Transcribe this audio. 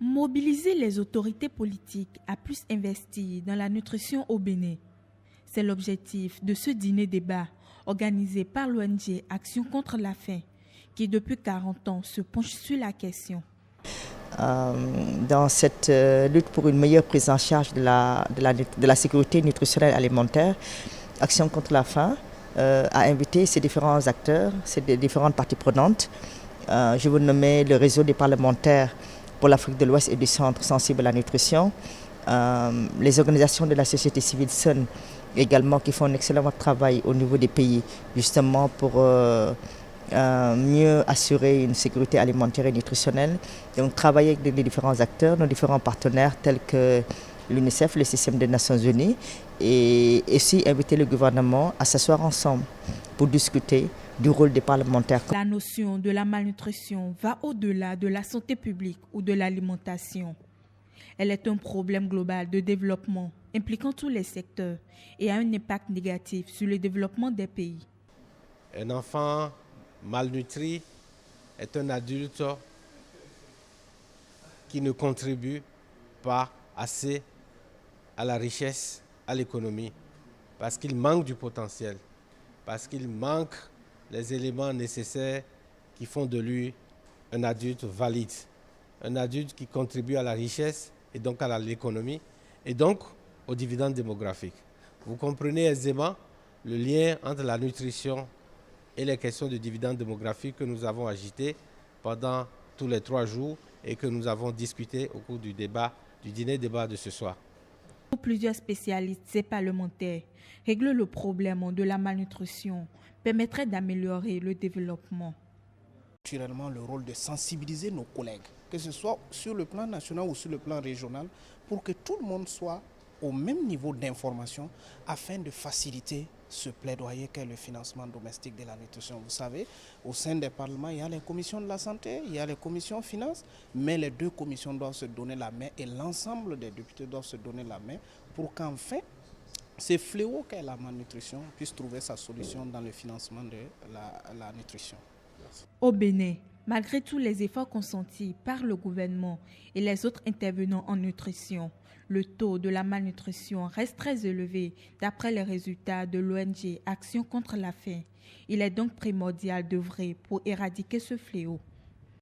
Mobiliser les autorités politiques à plus investir dans la nutrition au Bénin. C'est l'objectif de ce dîner-débat organisé par l'ONG Action contre la faim, qui depuis 40 ans se penche sur la question. Dans cette lutte pour une meilleure prise en charge de la sécurité nutritionnelle alimentaire, Action contre la faim a invité ces différents acteurs, ces différentes parties prenantes. Je vous nommer le réseau des parlementaires pour l'Afrique de l'Ouest et du Centre sensibles à la nutrition, les organisations de la société civile SUN également qui font un excellent travail au niveau des pays justement pour mieux assurer une sécurité alimentaire et nutritionnelle. Donc travailler avec les différents acteurs, nos différents partenaires tels que l'UNICEF, le système des Nations Unies et aussi inviter le gouvernement à s'asseoir ensemble pour discuter du rôle des parlementaires. La notion de la malnutrition va au-delà de la santé publique ou de l'alimentation. Elle est un problème global de développement impliquant tous les secteurs et a un impact négatif sur le développement des pays. Un enfant malnutri est un adulte qui ne contribue pas assez à la richesse, à l'économie, parce qu'il manque du potentiel, parce qu'il manque les éléments nécessaires qui font de lui un adulte valide, un adulte qui contribue à la richesse et donc à l'économie et donc aux dividendes démographiques. Vous comprenez aisément le lien entre la nutrition et les questions de dividendes démographiques que nous avons agitées pendant tous les 3 jours et que nous avons discuté au cours du dîner-débat de ce soir. Pour plusieurs spécialistes et parlementaires, régler le problème de la malnutrition permettrait d'améliorer le développement. Naturellement, le rôle de sensibiliser nos collègues, que ce soit sur le plan national ou sur le plan régional, pour que tout le monde soit au même niveau d'information afin de faciliter ce plaidoyer qu'est le financement domestique de la nutrition. Vous savez, au sein des parlements, il y a les commissions de la santé, il y a les commissions finances, mais les 2 commissions doivent se donner la main et l'ensemble des députés doivent se donner la main pour qu'enfin, ce fléau qu'est la malnutrition puisse trouver sa solution dans le financement de la nutrition. Au Bénin, malgré tous les efforts consentis par le gouvernement et les autres intervenants en nutrition, le taux de la malnutrition reste très élevé d'après les résultats de l'ONG Action contre la faim. Il est donc primordial d'œuvrer pour éradiquer ce fléau.